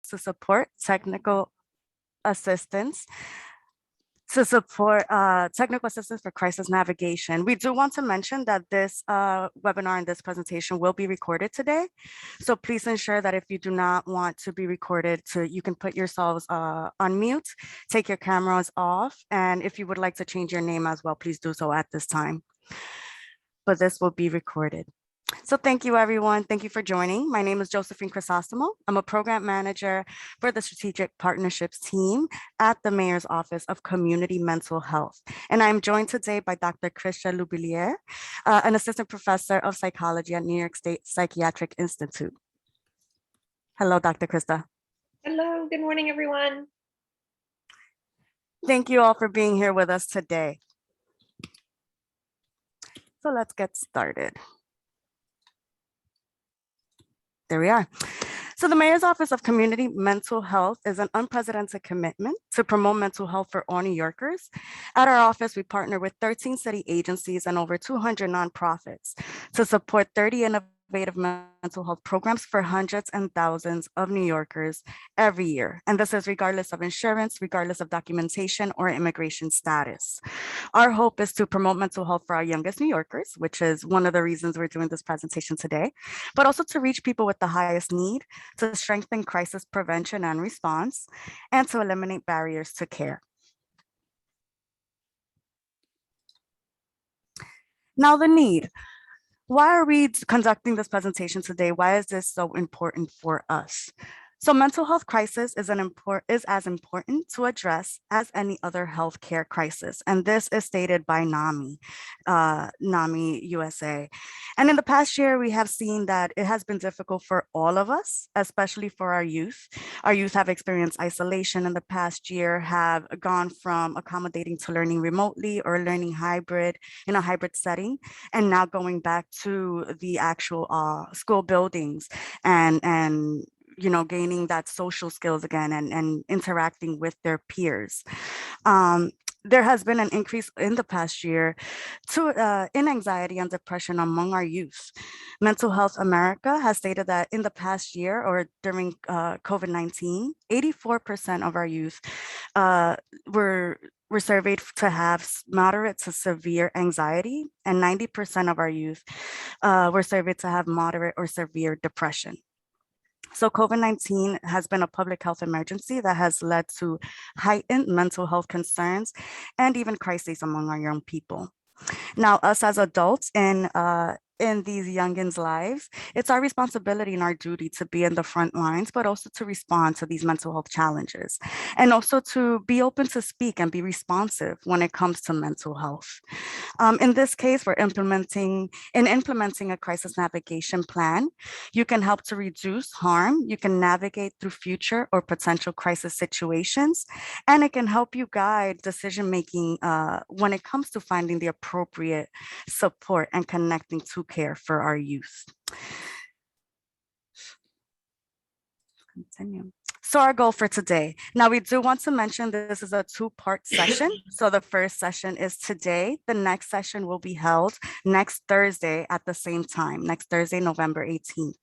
to support technical assistance for crisis navigation. We do want to mention that this webinar and this presentation will be recorded today. So please ensure that if you do not want to be recorded, you can put yourselves on mute, take your cameras off, and if you would like to change your name as well, please do so at this time. But this will be recorded. So thank you, everyone. Thank you for joining. My name is Josephine Crisostamo. I'm a program manager for the Strategic Partnerships team at the Mayor's Office of Community Mental Health. And I'm joined today by Dr. Christa Labouliere, an assistant professor of psychology at New York State Psychiatric Institute. Hello, Dr. Christa. Hello, good morning, everyone. Thank you all for being here with us today. So let's get started. There we are. So the Mayor's Office of Community Mental Health is an unprecedented commitment to promote mental health for all New Yorkers. At our office, we partner with 13 city agencies and over 200 nonprofits to support 30 innovative mental health programs for hundreds and thousands of New Yorkers every year. And this is regardless of insurance, regardless of documentation or immigration status. Our hope is to promote mental health for our youngest New Yorkers, which is one of the reasons we're doing this presentation today, but also to reach people with the highest need, to strengthen crisis prevention and response, and to eliminate barriers to care. Now, the need. Why are we conducting this presentation today? Why is this so important for us? So mental health crisis is as important to address as any other healthcare crisis. And this is stated by NAMI USA. And in the past year, we have seen that it has been difficult for all of us, especially for our youth. Our youth have experienced isolation in the past year, have gone from accommodating to learning remotely or learning hybrid in a hybrid setting, and now going back to the actual school buildings and gaining that social skills again and interacting with their peers. There has been an increase in the past year in anxiety and depression among our youth. Mental Health America has stated that in the past year or during COVID-19, 84% of our youth were surveyed to have moderate to severe anxiety, and 90% of our youth were surveyed to have moderate or severe depression. So COVID-19 has been a public health emergency that has led to heightened mental health concerns and even crises among our young people. Now, us as adults in these youngins' lives, it's our responsibility and our duty to be in the front lines, but also to respond to these mental health challenges, and also to be open to speak and be responsive when it comes to mental health. In this case, we're implementing a crisis navigation plan. You can help to reduce harm. You can navigate through future or potential crisis situations, and it can help you guide decision-making when it comes to finding the appropriate support and connecting to care for our youth. Continue. So our goal for today. Now, we do want to mention this is a two-part session. So the first session is today. The next session will be held next Thursday at the same time, next Thursday, November 18th.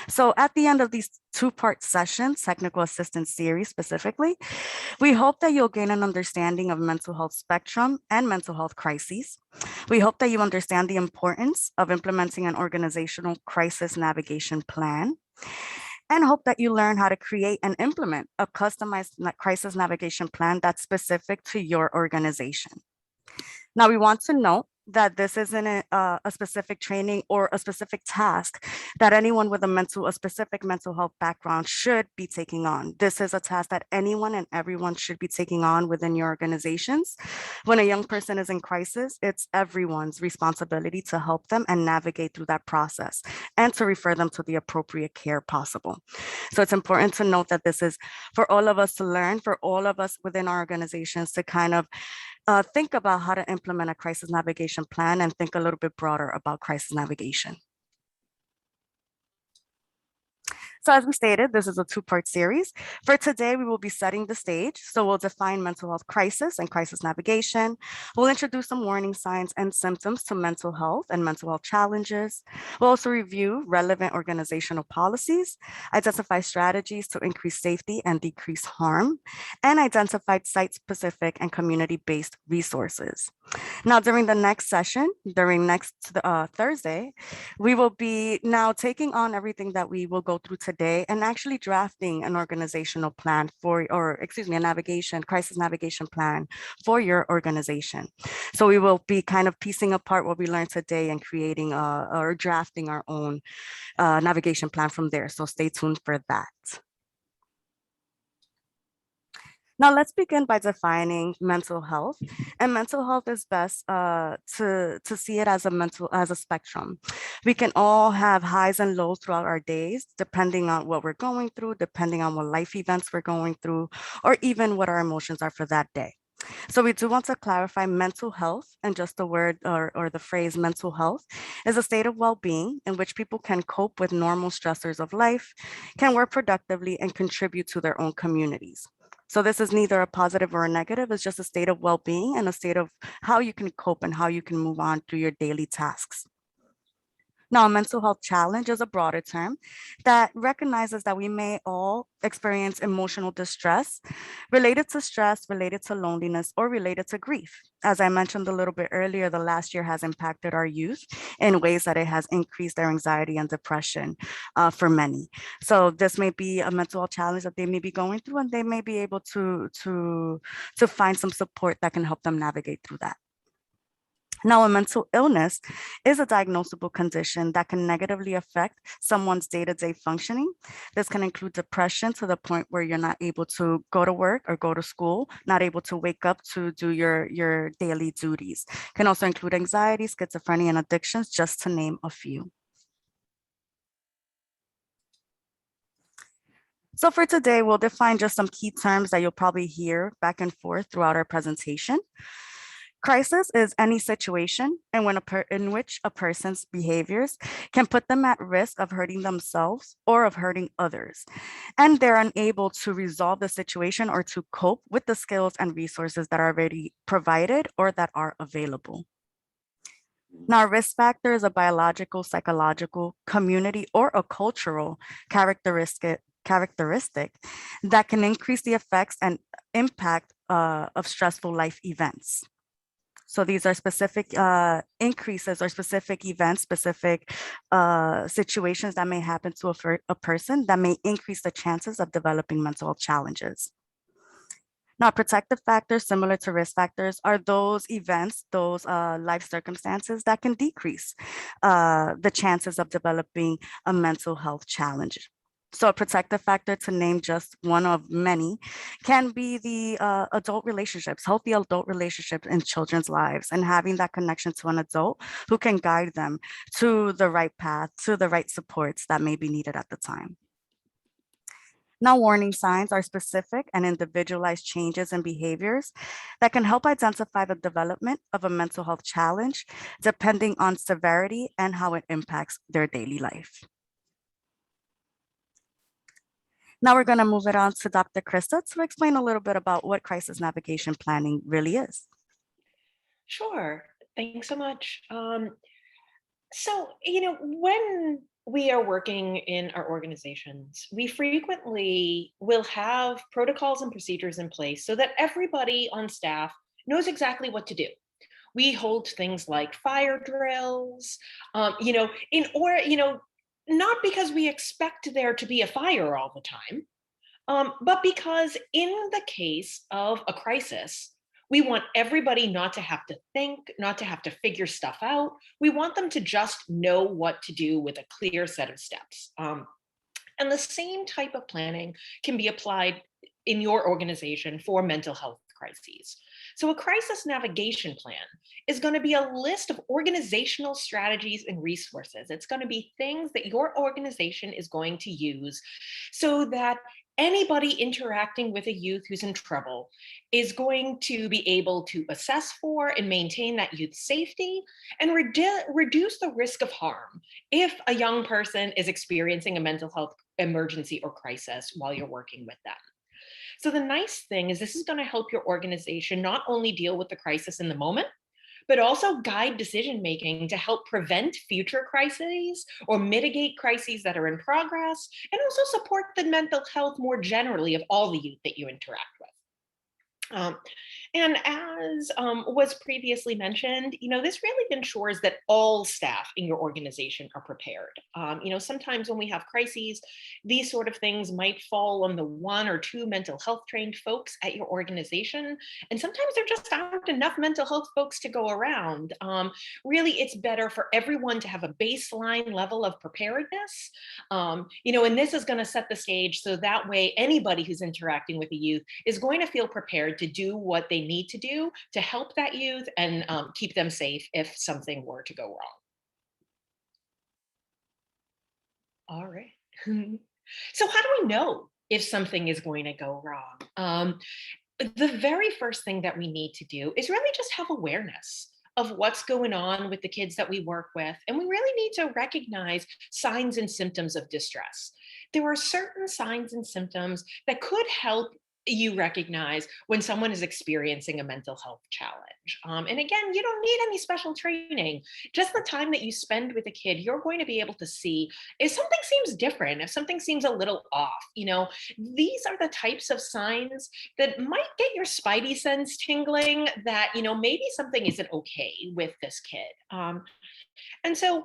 So at the end of these two-part sessions, technical assistance series specifically, we hope that you'll gain an understanding of mental health spectrum and mental health crises. We hope that you understand the importance of implementing an organizational crisis navigation plan, and hope that you learn how to create and implement a customized crisis navigation plan that's specific to your organization. Now, we want to note that this isn't a specific training or a specific task that anyone with a specific mental health background should be taking on. This is a task that anyone and everyone should be taking on within your organizations. When a young person is in crisis, it's everyone's responsibility to help them and navigate through that process and to refer them to the appropriate care possible. So it's important to note that this is for all of us to learn, for all of us within our organizations to kind of think about how to implement a crisis navigation plan and think a little bit broader about crisis navigation. So as we stated, this is a two-part series. For today, we will be setting the stage. So we'll define mental health crisis and crisis navigation. We'll introduce some warning signs and symptoms to mental health and mental health challenges. We'll also review relevant organizational policies, identify strategies to increase safety and decrease harm, and identify site-specific and community-based resources. Now, during the next session, during next Thursday, we will be now taking on everything that we will go through today and actually drafting an organizational plan a crisis navigation plan for your organization. So we will be kind of piecing apart what we learned today and creating or drafting our own navigation plan from there. So stay tuned for that. Now let's begin by defining mental health. And mental health is best to see it as a spectrum. We can all have highs and lows throughout our days, depending on what we're going through, depending on what life events we're going through, or even what our emotions are for that day. So we do want to clarify mental health, and just the word or the phrase mental health is a state of well-being in which people can cope with normal stressors of life, can work productively, and contribute to their own communities. So this is neither a positive or a negative, it's just a state of well-being and a state of how you can cope and how you can move on through your daily tasks. Now, a mental health challenge is a broader term that recognizes that we may all experience emotional distress related to stress, related to loneliness, or related to grief. As I mentioned a little bit earlier, the last year has impacted our youth in ways that it has increased their anxiety and depression for many. So this may be a mental health challenge that they may be going through, and they may be able to find some support that can help them navigate through that. Now, a mental illness is a diagnosable condition that can negatively affect someone's day-to-day functioning. This can include depression to the point where you're not able to go to work or go to school, not able to wake up to do your daily duties. Can also include anxiety, schizophrenia, and addictions, just to name a few. So for today, we'll define just some key terms that you'll probably hear back and forth throughout our presentation. Crisis is any situation in which a person's behaviors can put them at risk of hurting themselves or of hurting others, and they're unable to resolve the situation or to cope with the skills and resources that are already provided or that are available. Now, risk factor is a biological, psychological, community, or a cultural characteristic that can increase the effects and impact of stressful life events. So these are specific increases or specific events, specific situations that may happen to a person that may increase the chances of developing mental health challenges. Now, protective factors similar to risk factors are those events, those life circumstances that can decrease the chances of developing a mental health challenge. So a protective factor, to name just one of many, can be the adult relationships, healthy adult relationships in children's lives, and having that connection to an adult who can guide them to the right path, to the right supports that may be needed at the time. Now, warning signs are specific and individualized changes in behaviors that can help identify the development of a mental health challenge, depending on severity and how it impacts their daily life. Now we're going to move it on to Dr. Christa to explain a little bit about what crisis navigation planning really is. Sure. Thanks so much. When we are working in our organizations, we frequently will have protocols and procedures in place so that everybody on staff knows exactly what to do. We hold things like fire drills, not because we expect there to be a fire all the time, but because in the case of a crisis, we want everybody not to have to think, not to have to figure stuff out. We want them to just know what to do with a clear set of steps. And the same type of planning can be applied in your organization for mental health crises. So a crisis navigation plan is going to be a list of organizational strategies and resources. It's going to be things that your organization is going to use so that Anybody interacting with a youth who's in trouble is going to be able to assess for and maintain that youth's safety and reduce the risk of harm if a young person is experiencing a mental health emergency or crisis while you're working with them. So the nice thing is this is going to help your organization not only deal with the crisis in the moment, but also guide decision making to help prevent future crises or mitigate crises that are in progress, and also support the mental health more generally of all the youth that you interact with. Um, and as was previously mentioned, this really ensures that all staff in your organization are prepared. Sometimes when we have crises, these sort of things might fall on the one or two mental health trained folks at your organization. And sometimes there just aren't enough mental health folks to go around. Really, it's better for everyone to have a baseline level of preparedness. And this is going to set the stage so that way anybody who's interacting with a youth is going to feel prepared to do what they need to do to help that youth and keep them safe if something were to go wrong. All right. So, how do we know if something is going to go wrong? The very first thing that we need to do is really just have awareness of what's going on with the kids that we work with. And we really need to recognize signs and symptoms of distress. There are certain signs and symptoms that could help you recognize when someone is experiencing a mental health challenge. And again, you don't need any special training. Just the time that you spend with a kid, you're going to be able to see if something seems different, if something seems a little off. These are the types of signs that might get your spidey sense tingling that, maybe something isn't okay with this kid. And so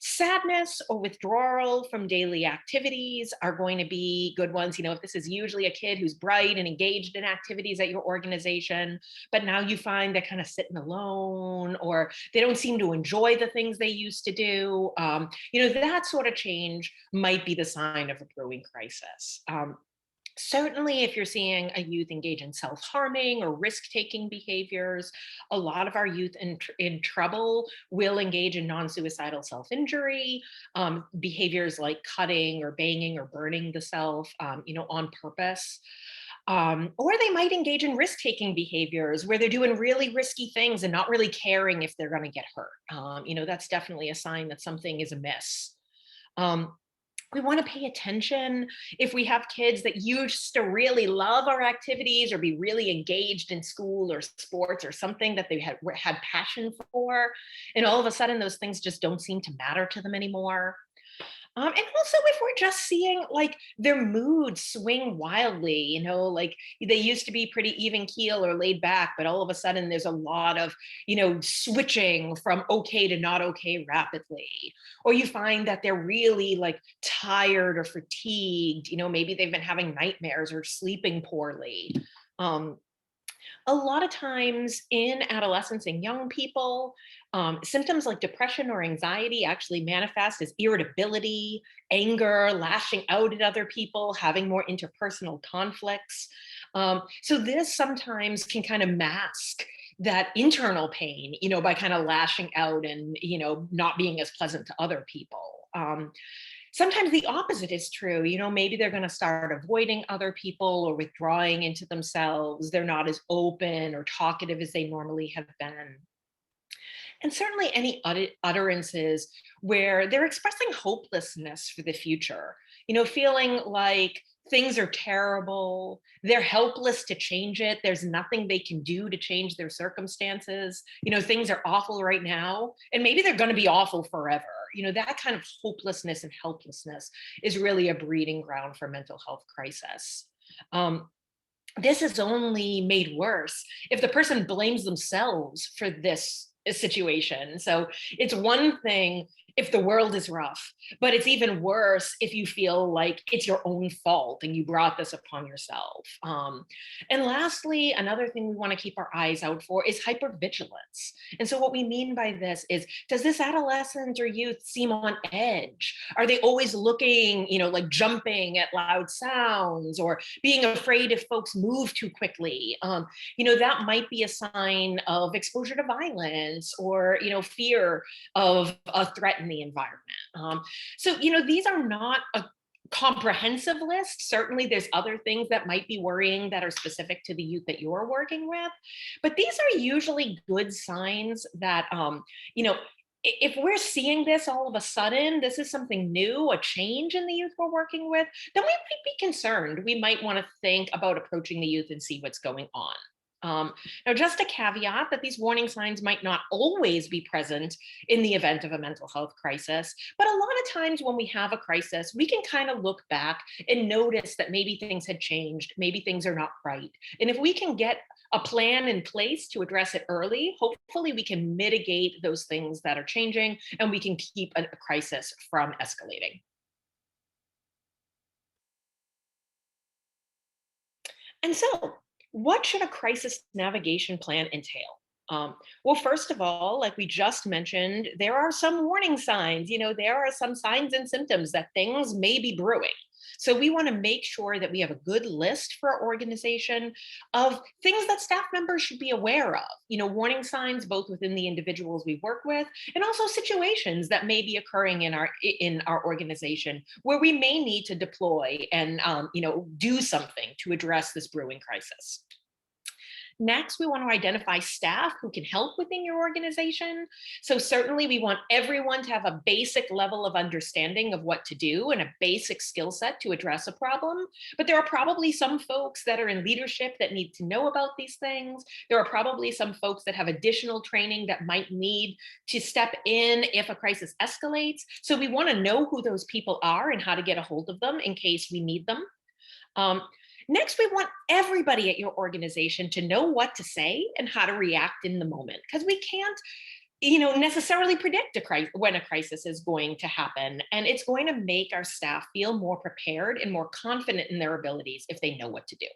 sadness or withdrawal from daily activities are going to be good ones. If this is usually a kid who's bright and engaged in activities at your organization, but now you find they're kind of sitting alone or they don't seem to enjoy the things they used to do, that sort of change might be the sign of a brewing crisis. Certainly, if you're seeing a youth engage in self harming or risk taking behaviors, a lot of our youth in trouble will engage in non suicidal self injury, behaviors like cutting or banging or burning the self, on purpose. Or they might engage in risk taking behaviors where they're doing really risky things and not really caring if they're going to get hurt. That's definitely a sign that something is amiss. Um, we want to pay attention if we have kids that used to really love our activities or be really engaged in school or sports or something that they had passion for, and all of a sudden those things just don't seem to matter to them anymore. And also, if we're just seeing like their mood swing wildly, like they used to be pretty even keel or laid back, but all of a sudden there's a lot of, switching from okay to not okay rapidly. Or you find that they're really like tired or fatigued, maybe they've been having nightmares or sleeping poorly. Um, a lot of times in adolescents and young people, symptoms like depression or anxiety actually manifest as irritability, anger, lashing out at other people, having more interpersonal conflicts. So this sometimes can kind of mask that internal pain, by kind of lashing out and, not being as pleasant to other people. Sometimes the opposite is true. Maybe they're going to start avoiding other people or withdrawing into themselves. They're not as open or talkative as they normally have been. And certainly any utterances where they're expressing hopelessness for the future, feeling like things are terrible, they're helpless to change it, there's nothing they can do to change their circumstances, things are awful right now, and maybe they're going to be awful forever. That kind of hopelessness and helplessness is really a breeding ground for mental health crisis. This is only made worse if the person blames themselves for this situation. So it's one thing if the world is rough, but it's even worse if you feel like it's your own fault and you brought this upon yourself. And lastly, another thing we want to keep our eyes out for is hypervigilance. And so what we mean by this is, does this adolescent or youth seem on edge? Are they always looking, like jumping at loud sounds or being afraid if folks move too quickly? That might be a sign of exposure to violence or, fear of a threat in the environment. So, these are not comprehensive list. Certainly, there's other things that might be worrying that are specific to the youth that you're working with. But these are usually good signs that, you know, if we're seeing this all of a sudden, this is something new, a change in the youth we're working with, then we might be concerned. We might want to think about approaching the youth and see what's going on. Now, just a caveat that these warning signs might not always be present in the event of a mental health crisis, but a lot of times when we have a crisis, we can kind of look back and notice that maybe things had changed, maybe things are not right. And if we can get a plan in place to address it early, hopefully we can mitigate those things that are changing and we can keep a crisis from escalating. And so, what should a crisis navigation plan entail? Well, first of all, like we just mentioned, there are some warning signs. There are some signs and symptoms that things may be brewing. So we want to make sure that we have a good list for our organization of things that staff members should be aware of. Warning signs both within the individuals we work with, and also situations that may be occurring in our organization where we may need to deploy and do something to address this brewing crisis. Next, we want to identify staff who can help within your organization. So certainly we want everyone to have a basic level of understanding of what to do and a basic skill set to address a problem. But there are probably some folks that are in leadership that need to know about these things. There are probably some folks that have additional training that might need to step in if a crisis escalates. So we want to know who those people are and how to get a hold of them in case we need them. Next, we want everybody at your organization to know what to say and how to react in the moment, because we can't, necessarily predict when a crisis is going to happen. And it's going to make our staff feel more prepared and more confident in their abilities if they know what to do.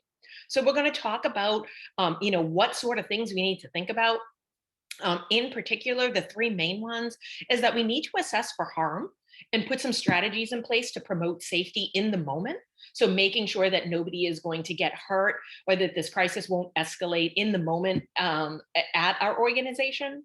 So we're going to talk about, what sort of things we need to think about. In particular, the three main ones is that we need to assess for harm and put some strategies in place to promote safety in the moment. So making sure that nobody is going to get hurt or that this crisis won't escalate in the moment at our organization.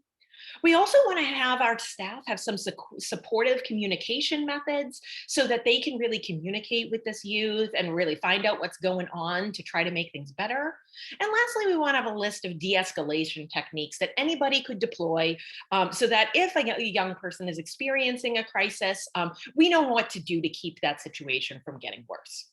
We also want to have our staff have some supportive communication methods so that they can really communicate with this youth and really find out what's going on to try to make things better. And lastly, we want to have a list of de-escalation techniques that anybody could deploy so that if a young person is experiencing a crisis, we know what to do to keep that situation from getting worse.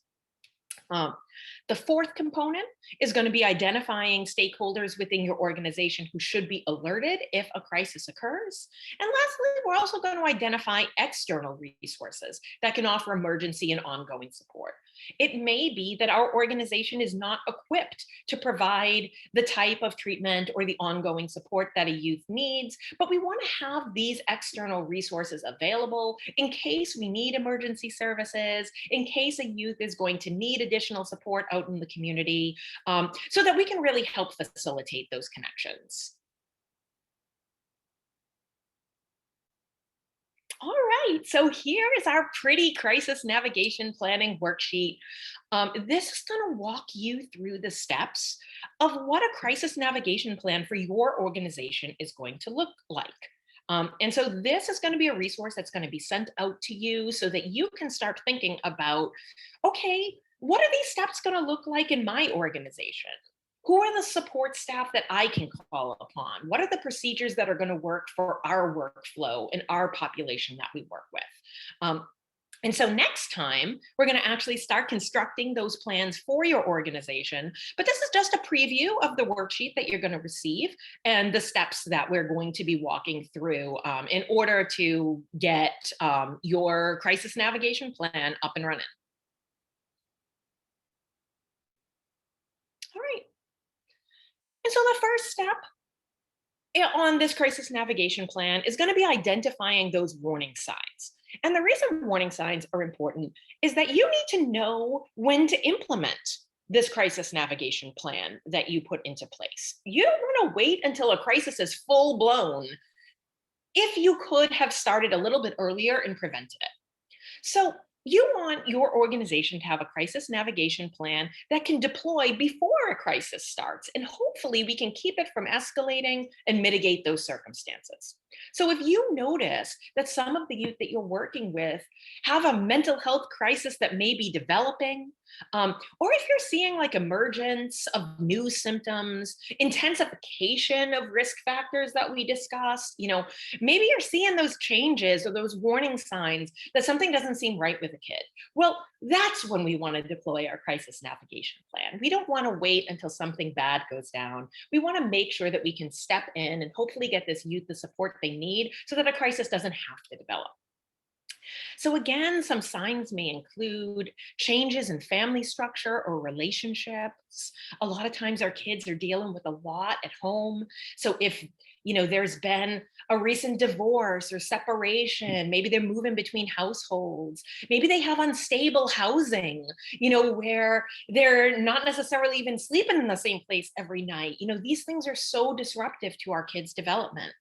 The fourth component is going to be identifying stakeholders within your organization who should be alerted if a crisis occurs. And lastly, we're also going to identify external resources that can offer emergency and ongoing support. It may be that our organization is not equipped to provide the type of treatment or the ongoing support that a youth needs, but we want to have these external resources available in case we need emergency services, in case a youth is going to need additional support out in the community, so that we can really help facilitate those connections. All right, so here is our pretty crisis navigation planning worksheet. This is going to walk you through the steps of what a crisis navigation plan for your organization is going to look like. And so this is going to be a resource that's going to be sent out to you so that you can start thinking about, okay, what are these steps going to look like in my organization? Who are the support staff that I can call upon? What are the procedures that are going to work for our workflow and our population that we work with? And so next time, we're going to actually start constructing those plans for your organization. But this is just a preview of the worksheet that you're going to receive and the steps that we're going to be walking through in order to get your crisis navigation plan up and running. All right. And so the first step on this crisis navigation plan is going to be identifying those warning signs. And the reason warning signs are important is that you need to know when to implement this crisis navigation plan that you put into place. You don't want to wait until a crisis is full blown if you could have started a little bit earlier and prevented it. So you want your organization to have a crisis navigation plan that can deploy before a crisis starts. And hopefully we can keep it from escalating and mitigate those circumstances. So if you notice that some of the youth that you're working with have a mental health crisis that may be developing, or if you're seeing like emergence of new symptoms, intensification of risk factors that we discussed, maybe you're seeing those changes or those warning signs that something doesn't seem right with a kid. Well, that's when we want to deploy our crisis navigation plan. We don't want to wait until something bad goes down. We want to make sure that we can step in and hopefully get this youth the support they need so that a crisis doesn't have to develop. So again, some signs may include changes in family structure or relationships. A lot of times our kids are dealing with a lot at home. So if there's been a recent divorce or separation, maybe they're moving between households, maybe they have unstable housing, where they're not necessarily even sleeping in the same place every night. These things are so disruptive to our kids' development.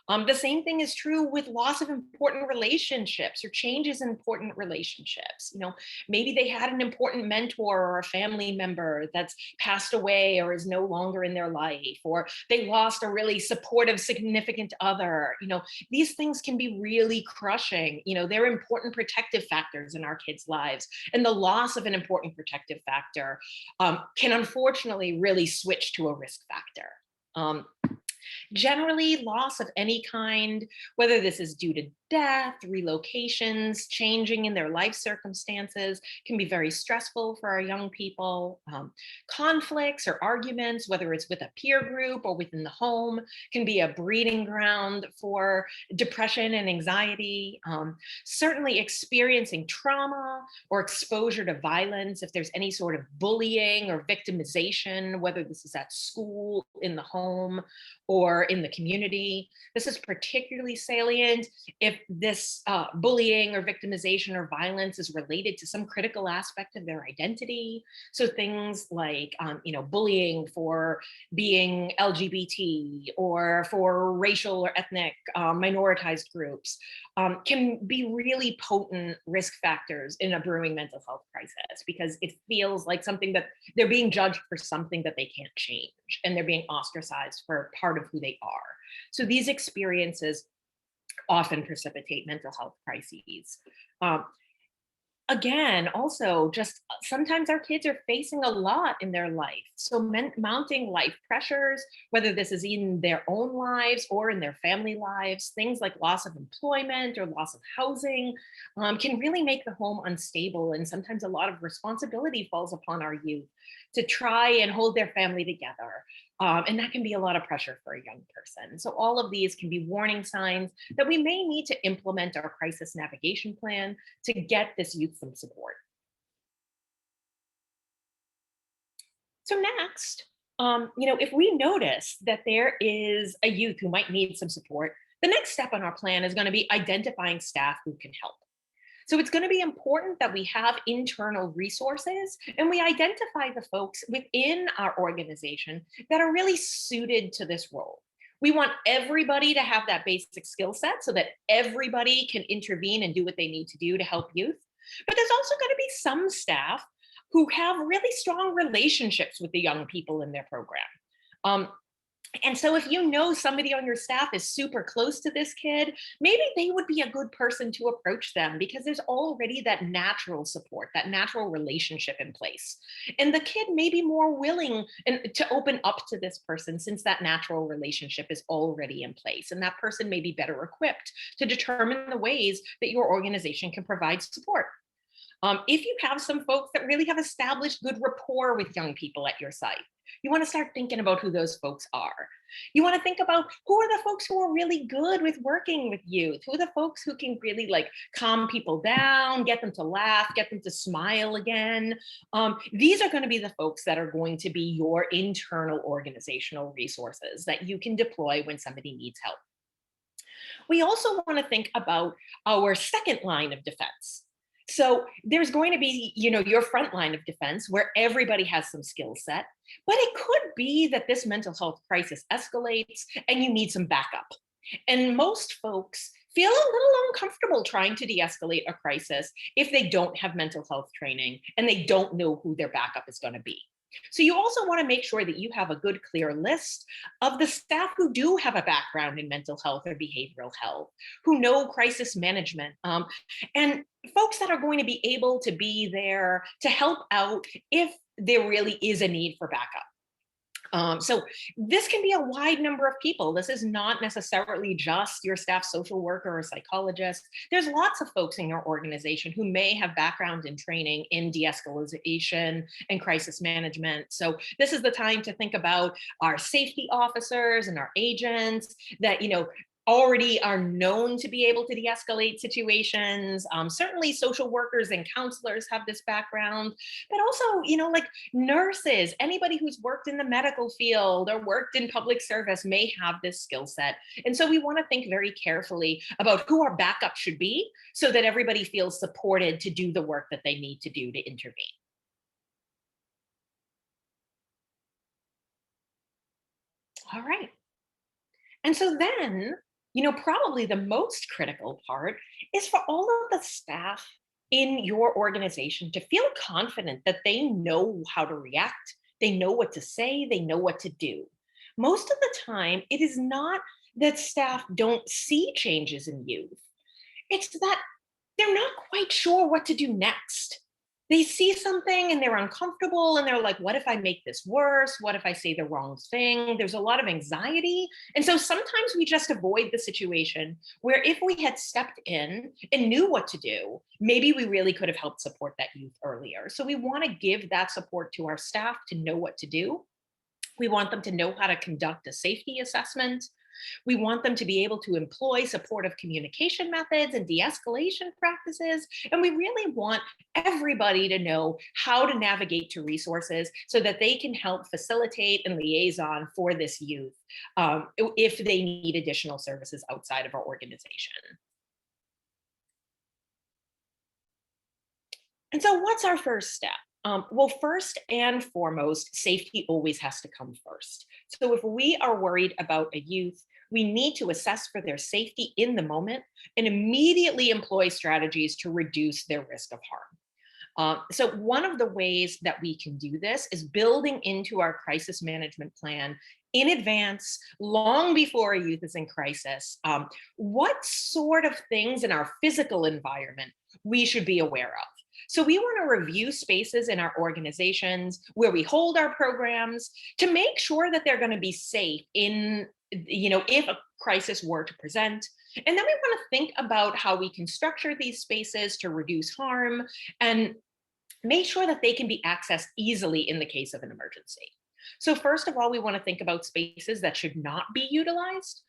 The same thing is true with loss of important relationships or changes in important relationships. Maybe they had an important mentor or a family member that's passed away or is no longer in their life, or they lost a really supportive, significant other. These things can be really crushing. They're important protective factors in our kids' lives. And the loss of an important protective factor can unfortunately really switch to a risk factor. Generally, loss of any kind, whether this is due to death, relocations, changing in their life circumstances, can be very stressful for our young people. Conflicts or arguments, whether it's with a peer group or within the home, can be a breeding ground for depression and anxiety. Certainly, experiencing trauma or exposure to violence, if there's any sort of bullying or victimization, whether this is at school, in the home, or in the community. This is particularly salient if this bullying or victimization or violence is related to some critical aspect of their identity. So things like, bullying for being LGBT or for racial or ethnic minoritized groups can be really potent risk factors in a brewing mental health crisis, because it feels like something that they're being judged for something that they can't change, and they're being ostracized for part of who they are. So these experiences often precipitate mental health crises. Again, also, just sometimes our kids are facing a lot in their life. So mounting life pressures, whether this is in their own lives or in their family lives, things like loss of employment or loss of housing can really make the home unstable. And sometimes a lot of responsibility falls upon our youth to try and hold their family together. And that can be a lot of pressure for a young person. So all of these can be warning signs that we may need to implement our crisis navigation plan to get this youth some support. So next, if we notice that there is a youth who might need some support, the next step on our plan is going to be identifying staff who can help. So it's going to be important that we have internal resources and we identify the folks within our organization that are really suited to this role. We want everybody to have that basic skill set so that everybody can intervene and do what they need to do to help youth. But there's also going to be some staff who have really strong relationships with the young people in their program. And so if you know somebody on your staff is super close to this kid, maybe they would be a good person to approach them because there's already that natural support, that natural relationship in place. And the kid may be more willing to open up to this person since that natural relationship is already in place. And that person may be better equipped to determine the ways that your organization can provide support. If you have some folks that really have established good rapport with young people at your site, you want to start thinking about who those folks are. You want to think about who are the folks who are really good with working with youth, who are the folks who can really calm people down, get them to laugh, get them to smile again. These are going to be the folks that are going to be your internal organizational resources that you can deploy when somebody needs help. We also want to think about our second line of defense. So there's going to be, your front line of defense where everybody has some skill set, but it could be that this mental health crisis escalates and you need some backup. And most folks feel a little uncomfortable trying to de-escalate a crisis if they don't have mental health training and they don't know who their backup is going to be. So you also want to make sure that you have a good, clear list of the staff who do have a background in mental health or behavioral health, who know crisis management, and folks that are going to be able to be there to help out if there really is a need for backup. So this can be a wide number of people. This is not necessarily just your staff social worker or psychologist. There's lots of folks in your organization who may have background in training in de-escalation and crisis management. So this is the time to think about our safety officers and our agents that, already are known to be able to de-escalate situations. Certainly social workers and counselors have this background, but also, like nurses, anybody who's worked in the medical field or worked in public service may have this skill set. And so we want to think very carefully about who our backup should be so that everybody feels supported to do the work that they need to do to intervene. All right. And so then, probably the most critical part is for all of the staff in your organization to feel confident that they know how to react, they know what to say, they know what to do. Most of the time, it is not that staff don't see changes in youth, it's that they're not quite sure what to do next. They see something and they're uncomfortable and they're like, what if I make this worse? What if I say the wrong thing? There's a lot of anxiety. And so sometimes we just avoid the situation where if we had stepped in and knew what to do, maybe we really could have helped support that youth earlier. So we want to give that support to our staff to know what to do. We want them to know how to conduct a safety assessment. We want them to be able to employ supportive communication methods and de-escalation practices. And we really want everybody to know how to navigate to resources so that they can help facilitate and liaison for this youth if they need additional services outside of our organization. And so what's our first step? Well, first and foremost, safety always has to come first. So if we are worried about a youth, we need to assess for their safety in the moment and immediately employ strategies to reduce their risk of harm. So one of the ways that we can do this is building into our crisis management plan in advance, long before a youth is in crisis, what sort of things in our physical environment we should be aware of. So we want to review spaces in our organizations where we hold our programs to make sure that they're going to be safe in, if a crisis were to present. And then we want to think about how we can structure these spaces to reduce harm and make sure that they can be accessed easily in the case of an emergency. So first of all, we want to think about spaces that should not be utilized.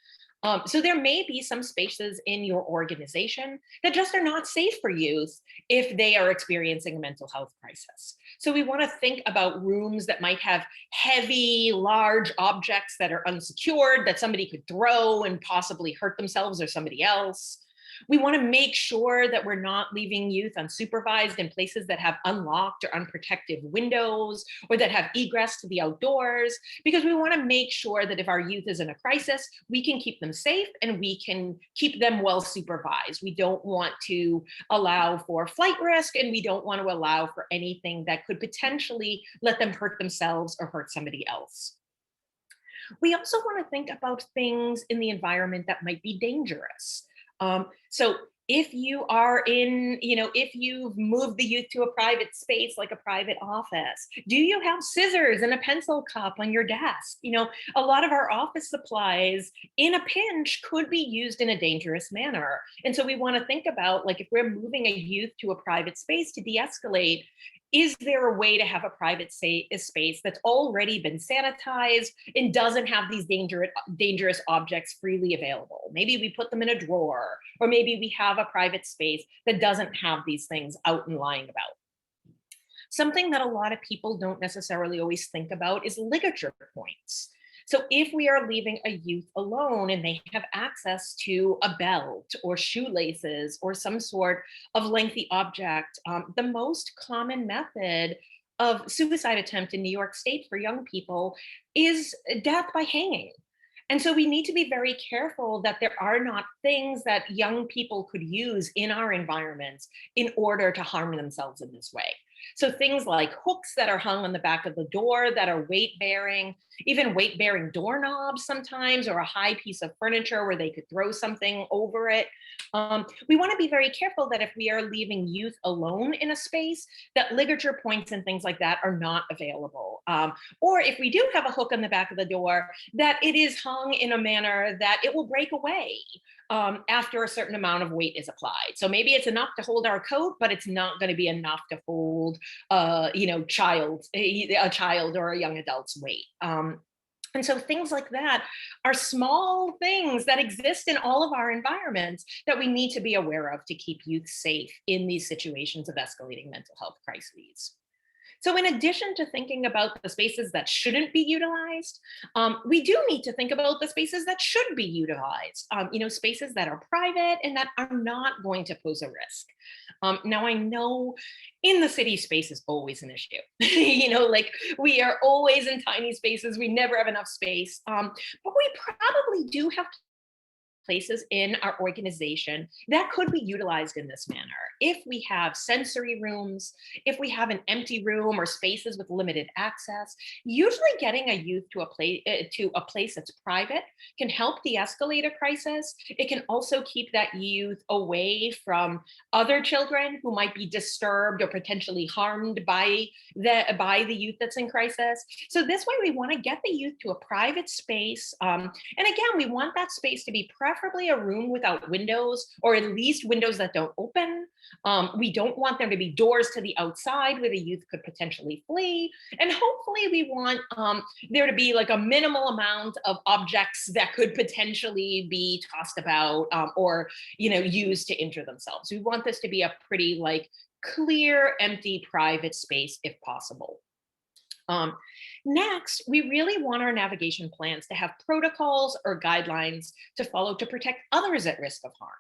So there may be some spaces in your organization that just are not safe for youth if they are experiencing a mental health crisis. So we want to think about rooms that might have heavy, large objects that are unsecured that somebody could throw and possibly hurt themselves or somebody else. We want to make sure that we're not leaving youth unsupervised in places that have unlocked or unprotected windows or that have egress to the outdoors, because we want to make sure that if our youth is in a crisis, we can keep them safe and we can keep them well supervised. We don't want to allow for flight risk, and we don't want to allow for anything that could potentially let them hurt themselves or hurt somebody else. We also want to think about things in the environment that might be dangerous. So if you are in, if you've moved the youth to a private space like a private office, do you have scissors and a pencil cup on your desk? A lot of our office supplies in a pinch could be used in a dangerous manner. And so we want to think about, like, if we're moving a youth to a private space to de-escalate, is there a way to have a private space that's already been sanitized and doesn't have these dangerous objects freely available? Maybe we put them in a drawer, or maybe we have a private space that doesn't have these things out and lying about. Something that a lot of people don't necessarily always think about is ligature points. So if we are leaving a youth alone and they have access to a belt or shoelaces or some sort of lengthy object, the most common method of suicide attempt in New York State for young people is death by hanging. And so we need to be very careful that there are not things that young people could use in our environments in order to harm themselves in this way. So things like hooks that are hung on the back of the door that are weight bearing, even weight bearing doorknobs sometimes, or a high piece of furniture where they could throw something over it. We want to be very careful that if we are leaving youth alone in a space, that ligature points and things like that are not available. Or if we do have a hook on the back of the door, that it is hung in a manner that it will break away after a certain amount of weight is applied. So maybe it's enough to hold our coat, but it's not going to be enough to hold, a child or a young adult's weight. And so things like that are small things that exist in all of our environments that we need to be aware of to keep youth safe in these situations of escalating mental health crises. So, in addition to thinking about the spaces that shouldn't be utilized, we do need to think about the spaces that should be utilized. Spaces that are private and that are not going to pose a risk. Now, I know in the city, space is always an issue. Like we are always in tiny spaces. We never have enough space. But we probably do have places in our organization that could be utilized in this manner. If we have sensory rooms, if we have an empty room or spaces with limited access, usually getting a youth to a place that's private can help de-escalate a crisis. It can also keep that youth away from other children who might be disturbed or potentially harmed by the youth that's in crisis. So this way, we want to get the youth to a private space, and again, we want that space to be preferably a room without windows, or at least windows that don't open. We don't want there to be doors to the outside where the youth could potentially flee. And hopefully we want there to be like a minimal amount of objects that could potentially be tossed about, or used to injure themselves. We want this to be a pretty clear, empty, private space if possible. Next, we really want our navigation plans to have protocols or guidelines to follow to protect others at risk of harm.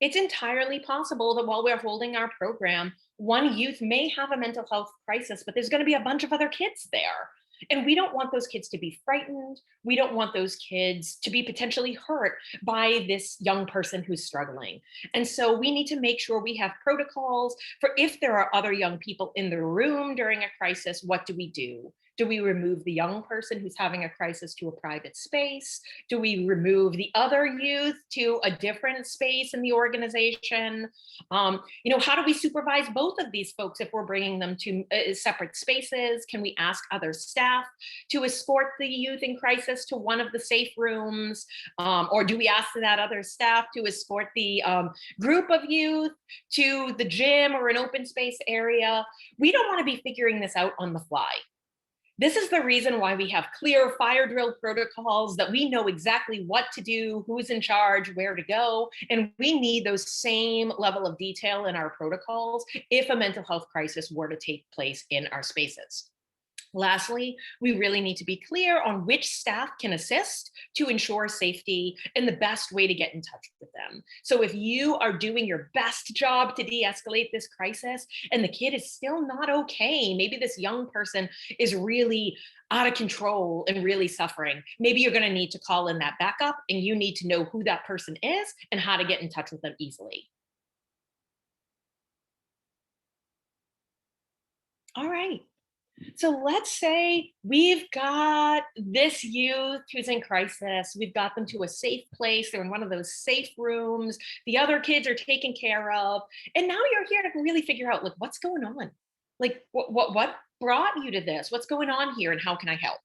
It's entirely possible that while we're holding our program, one youth may have a mental health crisis, but there's going to be a bunch of other kids there. And we don't want those kids to be frightened. We don't want those kids to be potentially hurt by this young person who's struggling. And so we need to make sure we have protocols for if there are other young people in the room during a crisis, what do we do? Do we remove the young person who's having a crisis to a private space? Do we remove the other youth to a different space in the organization? How do we supervise both of these folks if we're bringing them to separate spaces? Can we ask other staff to escort the youth in crisis to one of the safe rooms? Or do we ask that other staff to escort the group of youth to the gym or an open space area? We don't want to be figuring this out on the fly. This is the reason why we have clear fire drill protocols, that we know exactly what to do, who's in charge, where to go. And we need those same level of detail in our protocols if a mental health crisis were to take place in our spaces. Lastly, we really need to be clear on which staff can assist to ensure safety and the best way to get in touch with them. So if you are doing your best job to de-escalate this crisis and the kid is still not okay, maybe this young person is really out of control and really suffering, maybe you're going to need to call in that backup, and you need to know who that person is and how to get in touch with them easily. All right. So let's say we've got this youth who's in crisis. We've got them to a safe place. They're in one of those safe rooms. The other kids are taken care of. And now you're here to really figure out, what's going on? What brought you to this? What's going on here, and how can I help?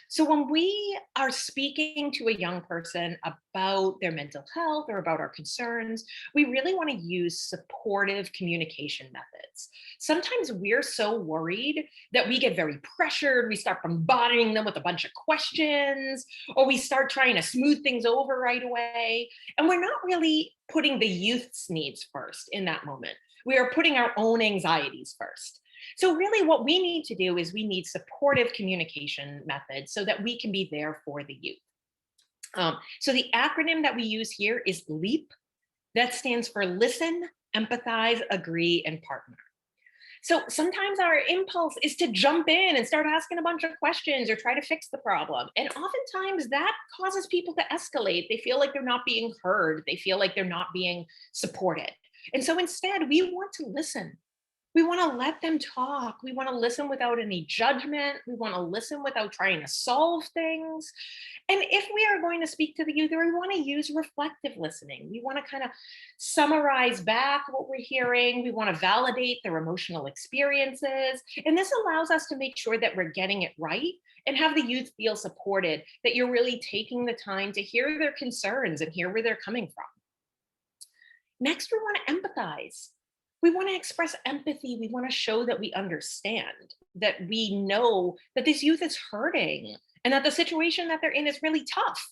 So when we are speaking to a young person about their mental health or about our concerns, we really want to use supportive communication methods. Sometimes we're so worried that we get very pressured. We start bombarding them with a bunch of questions, or we start trying to smooth things over right away. And we're not really putting the youth's needs first in that moment. We are putting our own anxieties first. So really what we need to do is we need supportive communication methods so that we can be there for the youth. So the acronym that we use here is LEAP. That stands for listen, empathize, agree, and partner. So sometimes our impulse is to jump in and start asking a bunch of questions or try to fix the problem. And oftentimes that causes people to escalate. They feel like they're not being heard. They feel like they're not being supported. And so instead, we want to listen. We want to let them talk. We want to listen without any judgment. We want to listen without trying to solve things. And if we are going to speak to the youth, we want to use reflective listening. We want to kind of summarize back what we're hearing. We want to validate their emotional experiences. And this allows us to make sure that we're getting it right and have the youth feel supported, that you're really taking the time to hear their concerns and hear where they're coming from. Next, we want to empathize. We want to express empathy. We want to show that we understand, that we know that this youth is hurting and that the situation that they're in is really tough.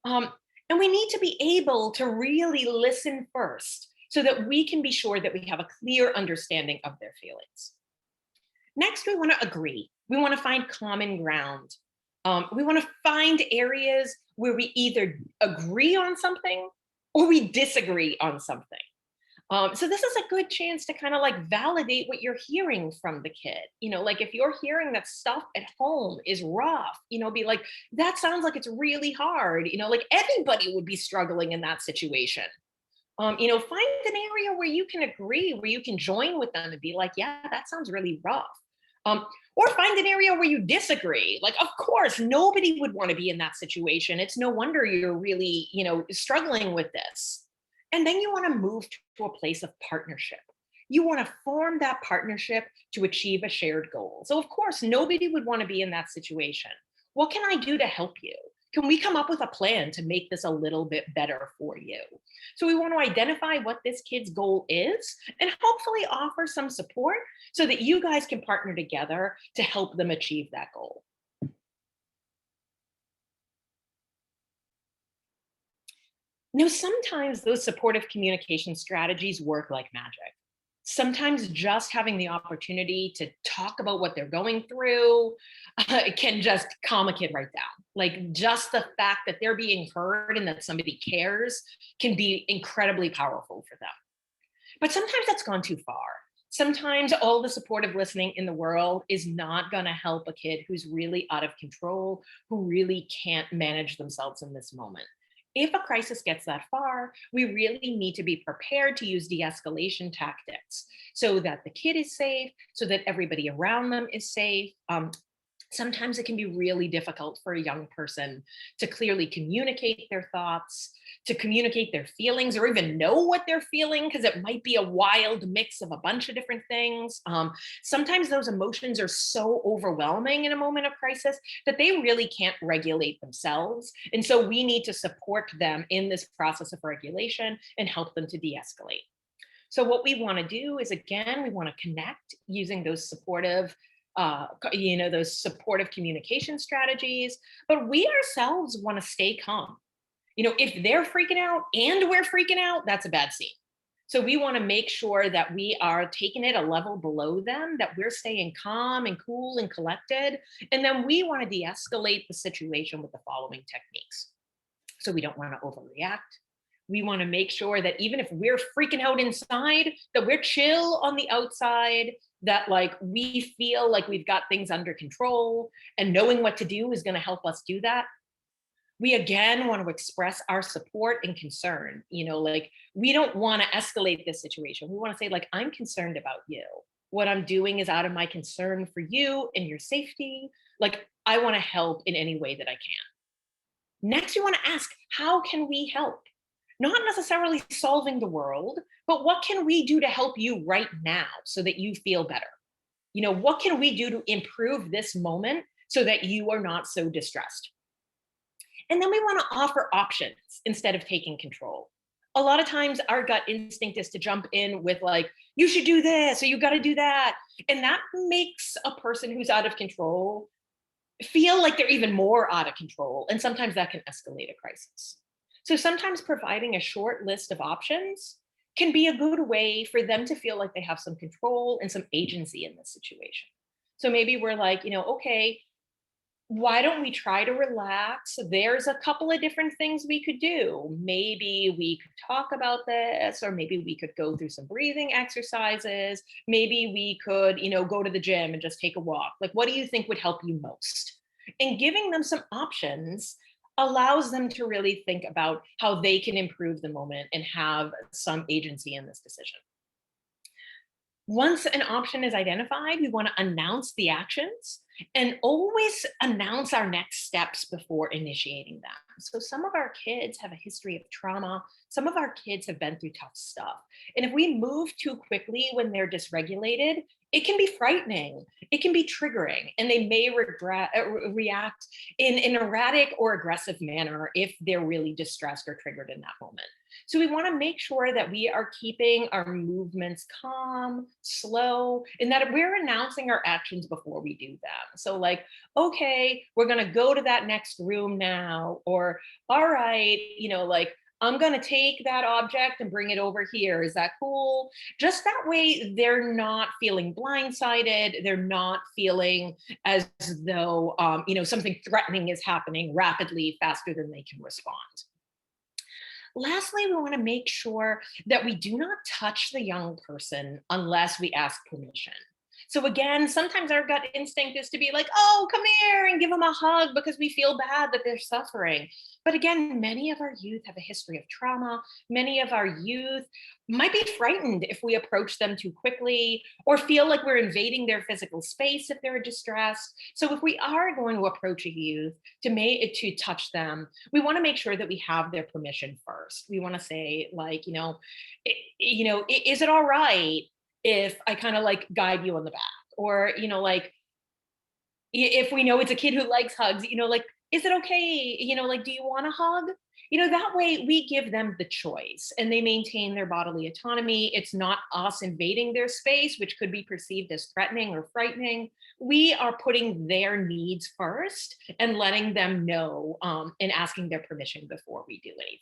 Um, and we need to be able to really listen first so that we can be sure that we have a clear understanding of their feelings. Next, we want to agree. We want to find common ground. We want to find areas where we either agree on something or we disagree on something. So this is a good chance to kind of like validate what you're hearing from the kid. Like if you're hearing that stuff at home is rough, be like, that sounds like it's really hard. Like everybody would be struggling in that situation. Find an area where you can agree, where you can join with them and be like, yeah, that sounds really rough. Or find an area where you disagree. Like, of course, nobody would want to be in that situation. It's no wonder you're really, struggling with this. And then you want to move to a place of partnership. You want to form that partnership to achieve a shared goal. So, of course, nobody would want to be in that situation. What can I do to help you? Can we come up with a plan to make this a little bit better for you? So, we want to identify what this kid's goal is and hopefully offer some support so that you guys can partner together to help them achieve that goal. Now, sometimes those supportive communication strategies work like magic. Sometimes just having the opportunity to talk about what they're going through can just calm a kid right down. Like just the fact that they're being heard and that somebody cares can be incredibly powerful for them. But sometimes that's gone too far. Sometimes all the supportive listening in the world is not going to help a kid who's really out of control, who really can't manage themselves in this moment. If a crisis gets that far, we really need to be prepared to use de-escalation tactics so that the kid is safe, so that everybody around them is safe. Sometimes it can be really difficult for a young person to clearly communicate their thoughts, to communicate their feelings, or even know what they're feeling, because it might be a wild mix of a bunch of different things. Sometimes those emotions are so overwhelming in a moment of crisis that they really can't regulate themselves. And so we need to support them in this process of regulation and help them to de-escalate. So what we want to do is, again, we want to connect using those supportive those supportive communication strategies, but we ourselves want to stay calm. If they're freaking out and we're freaking out, that's a bad scene. So we want to make sure that we are taking it a level below them, that we're staying calm and cool and collected. And then we want to de-escalate the situation with the following techniques. So we don't want to overreact. We want to make sure that even if we're freaking out inside, that we're chill on the outside, that like we feel like we've got things under control, and knowing what to do is going to help us do that. We again want to express our support and concern. Like we don't want to escalate this situation. We want to say, like, I'm concerned about you. What I'm doing is out of my concern for you and your safety. Like, I want to help in any way that I can. Next, we want to ask, how can we help? Not necessarily solving the world, but what can we do to help you right now so that you feel better? What can we do to improve this moment so that you are not so distressed? And then we want to offer options instead of taking control. A lot of times our gut instinct is to jump in with like, you should do this or you got to do that. And that makes a person who's out of control feel like they're even more out of control. And sometimes that can escalate a crisis. So sometimes providing a short list of options can be a good way for them to feel like they have some control and some agency in this situation. So maybe we're like, okay, why don't we try to relax? There's a couple of different things we could do. Maybe we could talk about this, or maybe we could go through some breathing exercises. Maybe we could, go to the gym and just take a walk. Like, what do you think would help you most? And giving them some options allows them to really think about how they can improve the moment and have some agency in this decision. Once an option is identified, we want to announce the actions and always announce our next steps before initiating them. So, some of our kids have a history of trauma. Some of our kids have been through tough stuff. And if we move too quickly when they're dysregulated, it can be frightening. It can be triggering, and they may react in an erratic or aggressive manner if they're really distressed or triggered in that moment. So we want to make sure that we are keeping our movements calm, slow, and that we're announcing our actions before we do them. So, like, okay, we're going to go to that next room now, or all right, like, I'm going to take that object and bring it over here. Is that cool? Just that way, they're not feeling blindsided. They're not feeling as though, something threatening is happening rapidly, faster than they can respond. Lastly, we want to make sure that we do not touch the young person unless we ask permission. So again, sometimes our gut instinct is to be like, oh, come here and give them a hug because we feel bad that they're suffering. But again, many of our youth have a history of trauma. Many of our youth might be frightened if we approach them too quickly or feel like we're invading their physical space if they're distressed. So if we are going to approach a youth to touch them, we want to make sure that we have their permission first. We want to say, like, is it all right if I kind of like guide you on the back? Or, like, if we know it's a kid who likes hugs, like, is it okay? Like, do you want a hug? That way we give them the choice and they maintain their bodily autonomy. It's not us invading their space, which could be perceived as threatening or frightening. We are putting their needs first and letting them know, and asking their permission before we do anything.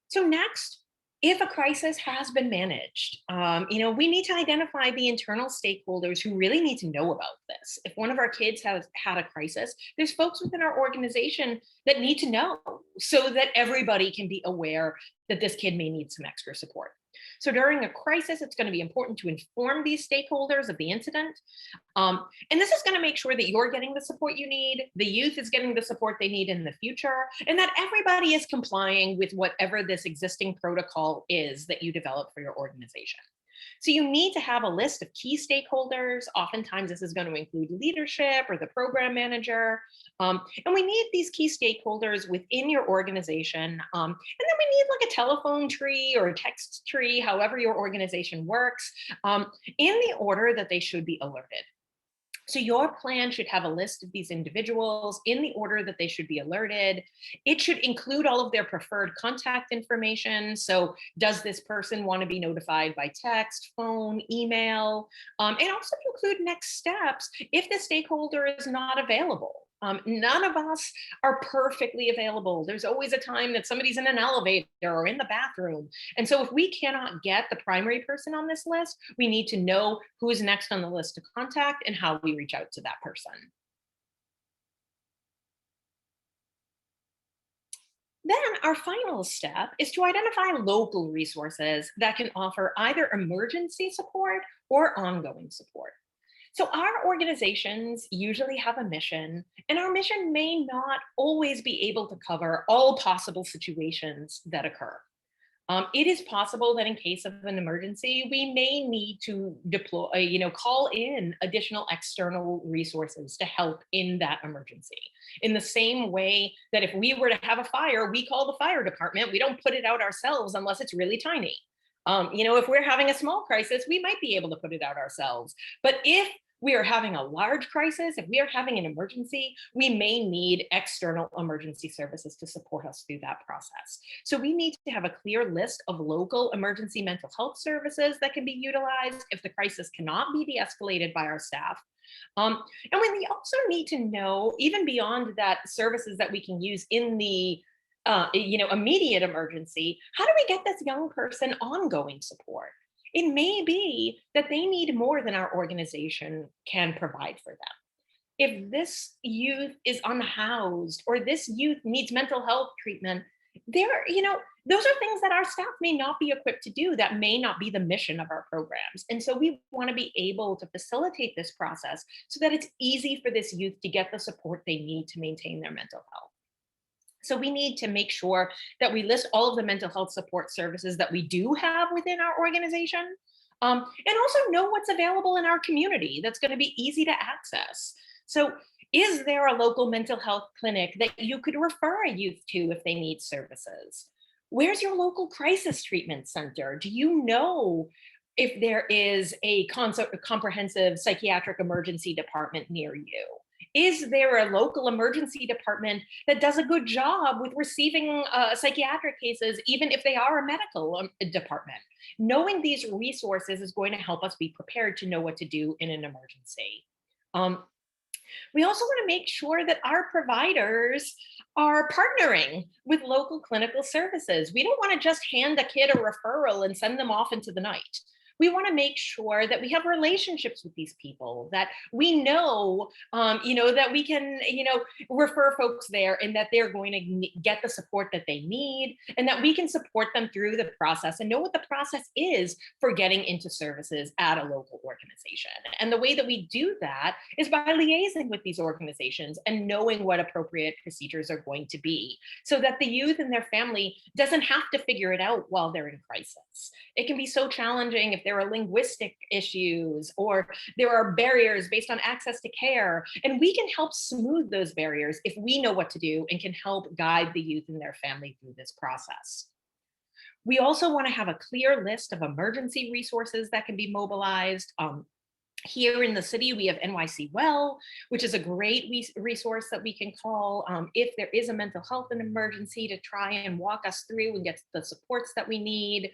So next, if a crisis has been managed, we need to identify the internal stakeholders who really need to know about this. If one of our kids has had a crisis, there's folks within our organization that need to know so that everybody can be aware that this kid may need some extra support. So during a crisis, it's going to be important to inform these stakeholders of the incident. And this is going to make sure that you're getting the support you need, the youth is getting the support they need in the future, and that everybody is complying with whatever this existing protocol is that you develop for your organization. So you need to have a list of key stakeholders. Oftentimes, this is going to include leadership or the program manager. And we need these key stakeholders within your organization. And then we need like a telephone tree or a text tree, however your organization works, in the order that they should be alerted. So your plan should have a list of these individuals in the order that they should be alerted. It should include all of their preferred contact information. So does this person want to be notified by text, phone, email? And also include next steps if the stakeholder is not available. None of us are perfectly available. There's always a time that somebody's in an elevator or in the bathroom. And so if we cannot get the primary person on this list, we need to know who is next on the list to contact and how we reach out to that person. Then our final step is to identify local resources that can offer either emergency support or ongoing support. So, our organizations usually have a mission, and our mission may not always be able to cover all possible situations that occur. It is possible that in case of an emergency, we may need to deploy, call in additional external resources to help in that emergency. In the same way that if we were to have a fire, we call the fire department. We don't put it out ourselves unless it's really tiny. If we're having a small crisis, we might be able to put it out ourselves. But if we are having a large crisis, if we are having an emergency, we may need external emergency services to support us through that process. So we need to have a clear list of local emergency mental health services that can be utilized if the crisis cannot be de-escalated by our staff. And we also need to know, even beyond that, services that we can use in the immediate emergency, how do we get this young person ongoing support? It may be that they need more than our organization can provide for them. If this youth is unhoused or this youth needs mental health treatment, those are things that our staff may not be equipped to do. That may not be the mission of our programs. And so we want to be able to facilitate this process so that it's easy for this youth to get the support they need to maintain their mental health. So we need to make sure that we list all of the mental health support services that we do have within our organization, and also know what's available in our community that's going to be easy to access. So is there a local mental health clinic that you could refer a youth to if they need services? Where's your local crisis treatment center? Do you know if there is a comprehensive psychiatric emergency department near you? Is there a local emergency department that does a good job with receiving psychiatric cases, even if they are a medical department? Knowing these resources is going to help us be prepared to know what to do in an emergency. Um, we also want to make sure that our providers are partnering with local clinical services. We don't want to just hand a kid a referral and send them off into the night. We want to make sure that we have relationships with these people, that we know, that we can, refer folks there and that they're going to get the support that they need, and that we can support them through the process and know what the process is for getting into services at a local organization. And the way that we do that is by liaising with these organizations and knowing what appropriate procedures are going to be, so that the youth and their family doesn't have to figure it out while they're in crisis. It can be so challenging if there are linguistic issues or there are barriers based on access to care. And we can help smooth those barriers if we know what to do and can help guide the youth and their family through this process. We also want to have a clear list of emergency resources that can be mobilized. Here in the city, we have NYC Well, which is a great resource that we can call if there is a mental health emergency, to try and walk us through and get the supports that we need.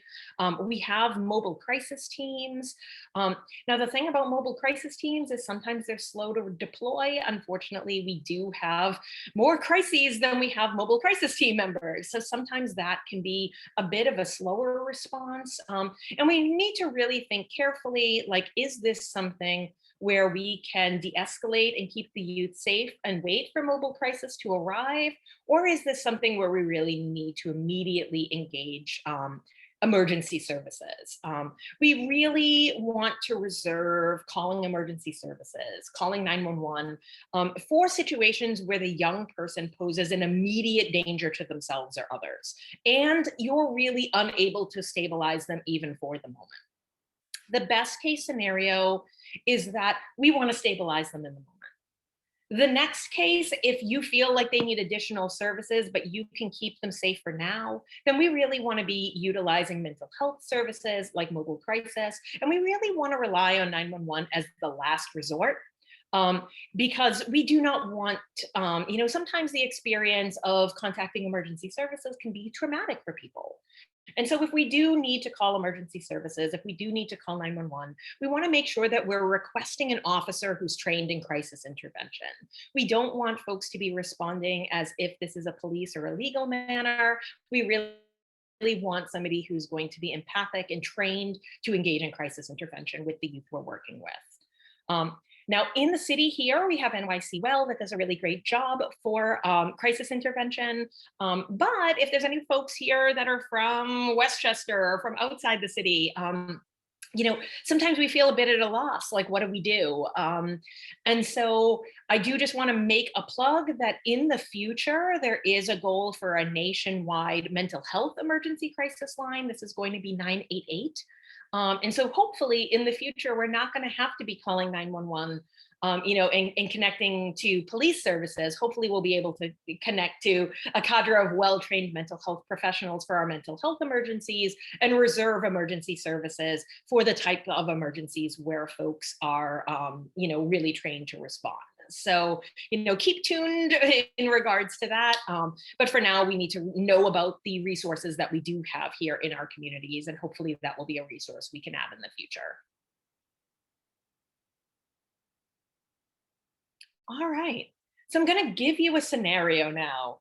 We have mobile crisis teams. Now, the thing about mobile crisis teams is sometimes they're slow to deploy. Unfortunately, we do have more crises than we have mobile crisis team members. So sometimes that can be a bit of a slower response. And we need to really think carefully, like, is this something where we can de-escalate and keep the youth safe and wait for mobile crisis to arrive? Or is this something where we really need to immediately engage emergency services? We really want to reserve calling emergency services, calling 911, for situations where the young person poses an immediate danger to themselves or others, and you're really unable to stabilize them even for the moment. The best case scenario is that we want to stabilize them in the moment. The next case, if you feel like they need additional services, but you can keep them safe for now, then we really want to be utilizing mental health services like mobile crisis. And we really want to rely on 911 as the last resort. Because we do not want, sometimes the experience of contacting emergency services can be traumatic for people. And so if we do need to call emergency services, if we do need to call 911, we want to make sure that we're requesting an officer who's trained in crisis intervention. We don't want folks to be responding as if this is a police or a legal manner. We really want somebody who's going to be empathic and trained to engage in crisis intervention with the youth we're working with. Now, in the city here, we have NYC Well that does a really great job for crisis intervention. But if there's any folks here that are from Westchester or from outside the city, sometimes we feel a bit at a loss, like, what do we do? And so I do just want to make a plug that in the future, there is a goal for a nationwide mental health emergency crisis line. This is going to be 988. And so hopefully in the future, we're not going to have to be calling 911, and connecting to police services. Hopefully we'll be able to connect to a cadre of well-trained mental health professionals for our mental health emergencies, and reserve emergency services for the type of emergencies where folks are, really trained to respond. So, keep tuned in regards to that. But for now, we need to know about the resources that we do have here in our communities, and hopefully that will be a resource we can add in the future. All right. So I'm going to give you a scenario now.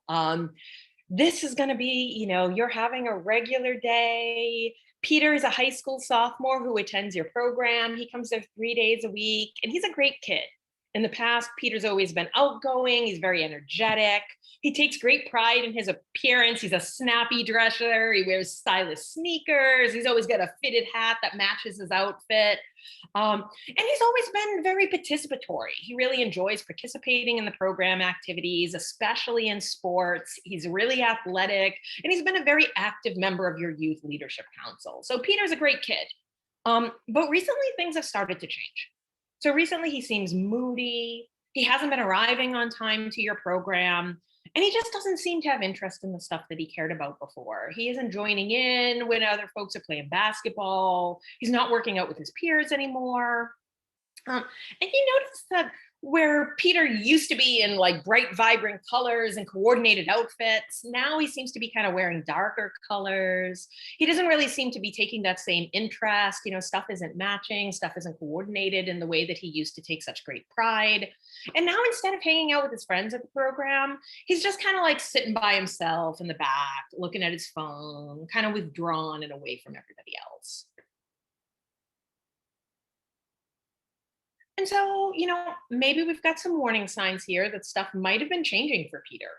This is going to be, you're having a regular day. Peter is a high school sophomore who attends your program. He comes there 3 days a week, and he's a great kid. In the past, Peter's always been outgoing. He's very energetic. He takes great pride in his appearance. He's a snappy dresser. He wears stylish sneakers. He's always got a fitted hat that matches his outfit. And he's always been very participatory. He really enjoys participating in the program activities, especially in sports. He's really athletic, and he's been a very active member of your youth leadership council. So Peter's a great kid. But recently things have started to change. So recently he seems moody. He hasn't been arriving on time to your program. And he just doesn't seem to have interest in the stuff that he cared about before. He isn't joining in when other folks are playing basketball. He's not working out with his peers anymore. And you notice that where Peter used to be in like bright, vibrant colors and coordinated outfits, now he seems to be kind of wearing darker colors. He doesn't really seem to be taking that same interest. Stuff isn't matching, stuff isn't coordinated in the way that he used to take such great pride. And now instead of hanging out with his friends at the program, he's just kind of like sitting by himself in the back, looking at his phone, kind of withdrawn and away from everybody else. And so, maybe we've got some warning signs here that stuff might have been changing for Peter.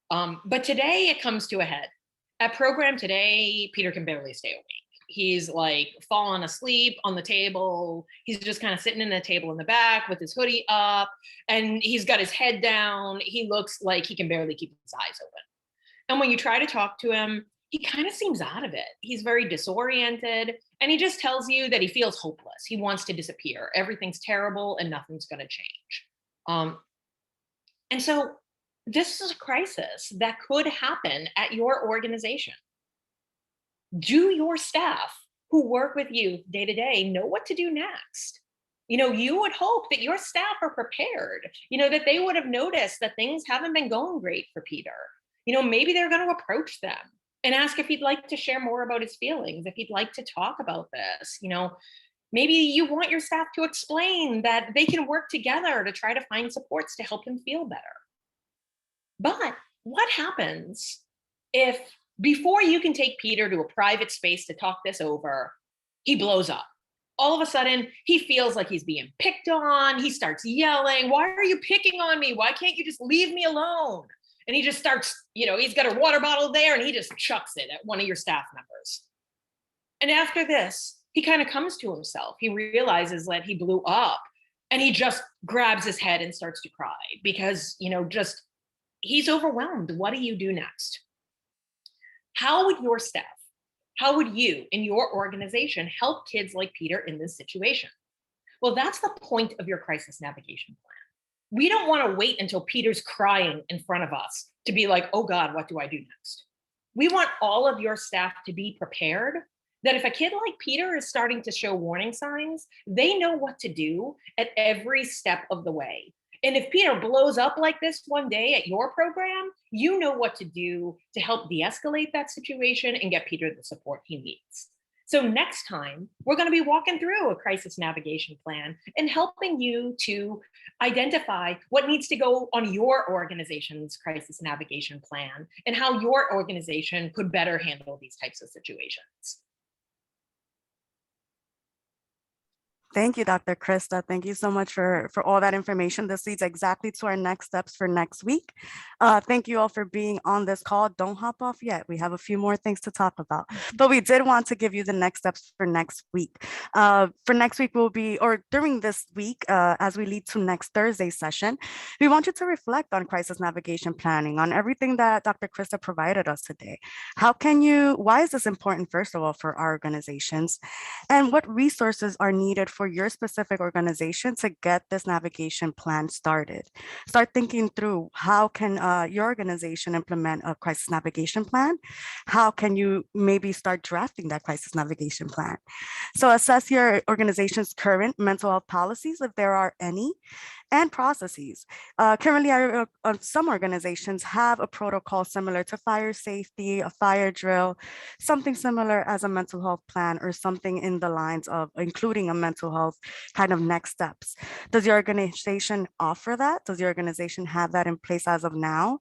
But today it comes to a head. At program today, Peter can barely stay awake. He's like fallen asleep on the table. He's just kind of sitting in the table in the back with his hoodie up, and he's got his head down. He looks like he can barely keep his eyes open. And when you try to talk to him, he kind of seems out of it. He's very disoriented, and he just tells you that he feels hopeless. He wants to disappear. Everything's terrible and nothing's going to change. And so this is a crisis that could happen at your organization. Do your staff who work with you day to day know what to do next? You would hope that your staff are prepared, that they would have noticed that things haven't been going great for Peter. Maybe they're going to approach them and ask if he'd like to share more about his feelings, if he'd like to talk about this. Maybe you want your staff to explain that they can work together to try to find supports to help him feel better. But what happens if before you can take Peter to a private space to talk this over, he blows up? All of a sudden, he feels like he's being picked on. He starts yelling, "Why are you picking on me? Why can't you just leave me alone?" And he just starts, he's got a water bottle there and he just chucks it at one of your staff members. And after this, he kind of comes to himself. He realizes that he blew up, and he just grabs his head and starts to cry because, he's overwhelmed. What do you do next? How would your staff, how would you in your organization help kids like Peter in this situation? Well, that's the point of your crisis navigation plan. We don't want to wait until Peter's crying in front of us to be like, oh God, what do I do next? We want all of your staff to be prepared that if a kid like Peter is starting to show warning signs, they know what to do at every step of the way. And if Peter blows up like this one day at your program, you know what to do to help de-escalate that situation and get Peter the support he needs. So next time, we're going to be walking through a crisis navigation plan and helping you to identify what needs to go on your organization's crisis navigation plan and how your organization could better handle these types of situations. Thank you, Dr. Christa. Thank you so much for all that information. This leads exactly to our next steps for next week. Thank you all for being on this call. Don't hop off yet. We have a few more things to talk about, but we did want to give you the next steps for next week. For next week will be, or during this week, as we lead to next Thursday's session, we want you to reflect on crisis navigation planning, on everything that Dr. Christa provided us today. Why is this important, first of all, for our organizations? And what resources are needed for your specific organization to get this navigation plan started? Start thinking through how can your organization implement a crisis navigation plan? How can you maybe start drafting that crisis navigation plan? So assess your organization's current mental health policies, if there are any, and processes. Currently, some organizations have a protocol similar to fire safety, a fire drill, something similar as a mental health plan, or something in the lines of including a mental health kind of next steps. Does your organization offer that? Does your organization have that in place as of now?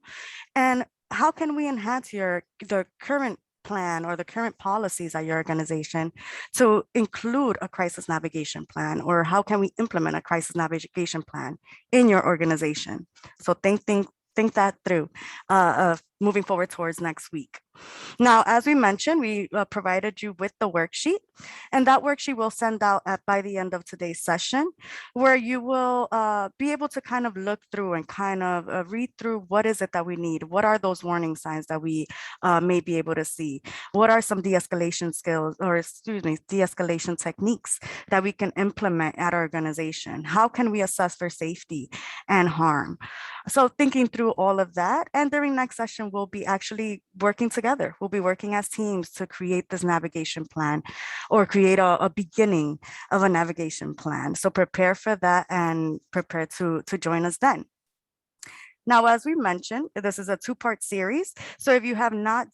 And how can we enhance the current plan or the current policies at your organization to include a crisis navigation plan, or how can we implement a crisis navigation plan in your organization? So think that through moving forward towards next week. Now, as we mentioned, we provided you with the worksheet, and that worksheet will send out by the end of today's session, where you will be able to kind of look through and kind of read through what is it that we need, what are those warning signs that we may be able to see, what are some de-escalation skills, or excuse me, de-escalation techniques that we can implement at our organization, how can we assess for safety and harm. So thinking through all of that, and during next session, we'll be actually working together. We'll be working as teams to create this navigation plan, or create a beginning of a navigation plan. So prepare for that and prepare to join us then. Now, as we mentioned, this is a two-part series. So if you have not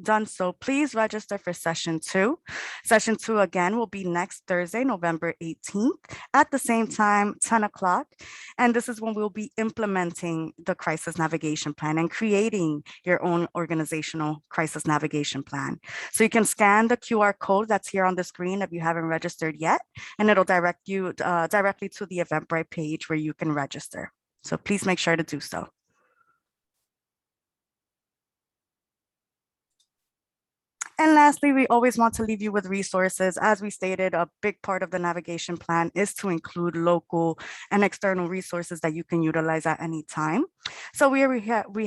done so, please register for session 2. Session 2, again, will be next Thursday, November 18th at the same time, 10 o'clock. And this is when we'll be implementing the crisis navigation plan and creating your own organizational crisis navigation plan. So you can scan the QR code that's here on the screen if you haven't registered yet, and it'll direct you directly to the Eventbrite page where you can register. So please make sure to do so. And lastly, we always want to leave you with resources. As we stated, a big part of the navigation plan is to include local and external resources that you can utilize at any time. So we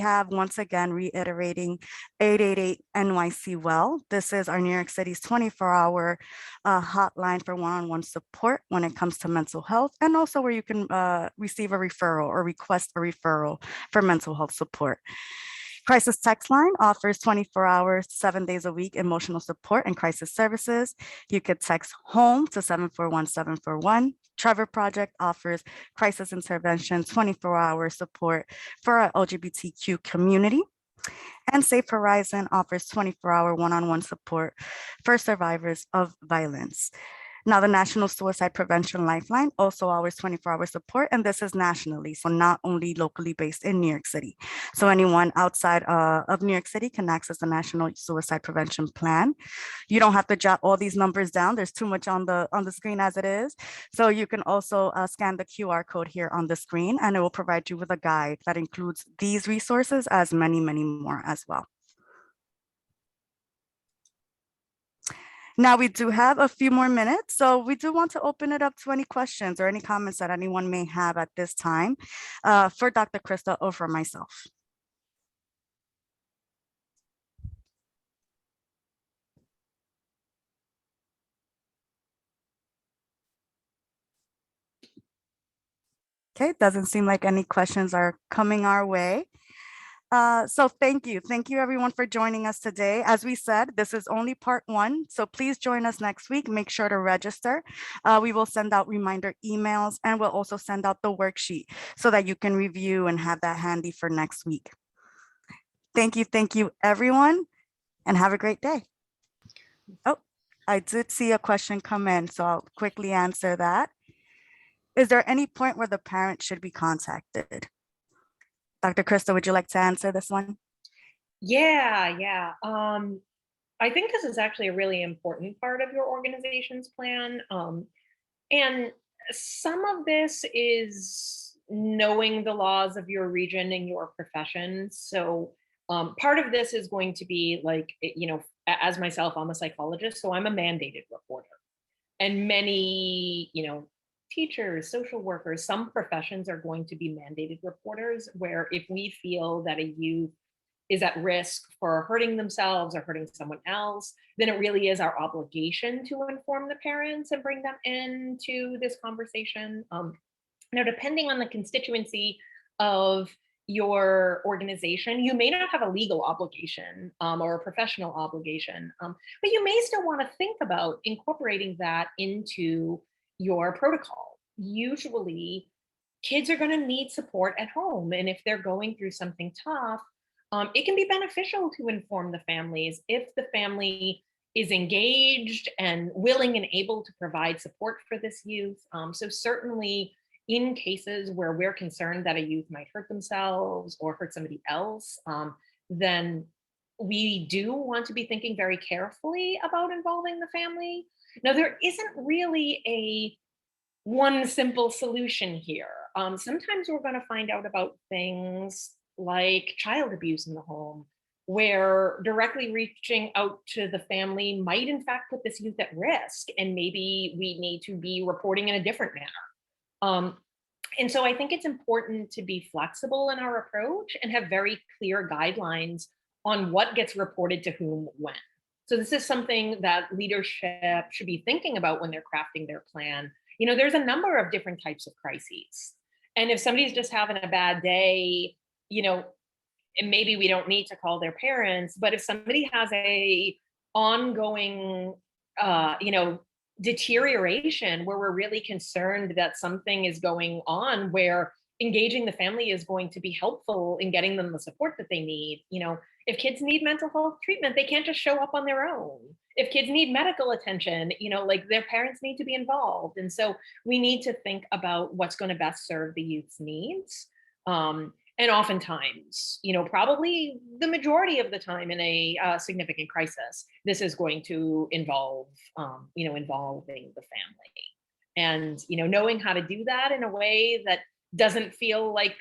have once again reiterating 888 NYC Well. This is our New York City's 24-hour hotline for one-on-one support when it comes to mental health, and also where you can receive a referral or request a referral for mental health support. Crisis Text Line offers 24 hours, 7 days a week emotional support and crisis services. You could text HOME to 741-741. Trevor Project offers crisis intervention, 24-hour support for our LGBTQ community. And Safe Horizon offers 24-hour one-on-one support for survivors of violence. Now, the National Suicide Prevention Lifeline also offers 24-hour support, and this is nationally, so not only locally based in New York City. So anyone outside of New York City can access the National Suicide Prevention Plan. You don't have to jot all these numbers down. There's too much on the screen as it is. So you can also scan the QR code here on the screen, and it will provide you with a guide that includes these resources as many, many more as well. Now we do have a few more minutes, so we do want to open it up to any questions or any comments that anyone may have at this time for Dr. Christa or for myself. Okay, doesn't seem like any questions are coming our way. So thank you everyone for joining us today. As we said, this is only part 1, so please join us next week. Make sure to register. We will send out reminder emails, and we'll also send out the worksheet so that you can review and have that handy for next week. Thank you everyone, and have a great day. Oh, I did see a question come in, so I'll quickly answer that. Is there any point where the parent should be contacted? Dr. Christa, would you like to answer this one? Yeah. I think this is actually a really important part of your organization's plan. And some of this is knowing the laws of your region and your profession. So part of this is going to be like, as myself, I'm a psychologist, so I'm a mandated reporter. And many, teachers, social workers, some professions are going to be mandated reporters, where if we feel that a youth is at risk for hurting themselves or hurting someone else, then it really is our obligation to inform the parents and bring them into this conversation. Now, depending on the constituency of your organization, you may not have a legal obligation or a professional obligation, but you may still want to think about incorporating that into your protocol. Usually, kids are going to need support at home, and if they're going through something tough, it can be beneficial to inform the families if the family is engaged and willing and able to provide support for this youth. So certainly in cases where we're concerned that a youth might hurt themselves or hurt somebody else, then we do want to be thinking very carefully about involving the family. Now, there isn't really a one simple solution here. Sometimes we're going to find out about things like child abuse in the home, where directly reaching out to the family might, in fact, put this youth at risk, and maybe we need to be reporting in a different manner. Um, and so I think it's important to be flexible in our approach and have very clear guidelines on what gets reported to whom when. So this is something that leadership should be thinking about when they're crafting their plan. There's a number of different types of crises. And if somebody's just having a bad day, you know, and maybe we don't need to call their parents, but if somebody has a ongoing deterioration where we're really concerned that something is going on, where engaging the family is going to be helpful in getting them the support that they need. If kids need mental health treatment, they can't just show up on their own. If kids need medical attention, like their parents need to be involved. And so we need to think about what's going to best serve the youth's needs. And oftentimes, probably the majority of the time in a significant crisis, this is going to involve, involving the family. And, knowing how to do that in a way that doesn't feel like,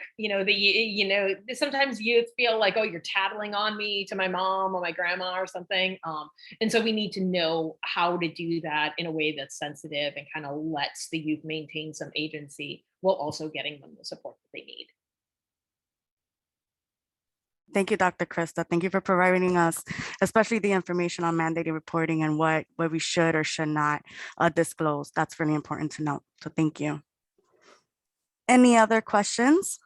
sometimes youth feel like, oh, you're tattling on me to my mom or my grandma or something. And so we need to know how to do that in a way that's sensitive and kind of lets the youth maintain some agency while also getting them the support that they need. Thank you, Dr. Christa. Thank you for providing us, especially the information on mandated reporting and what we should or should not disclose. That's really important to know. So thank you. Any other questions?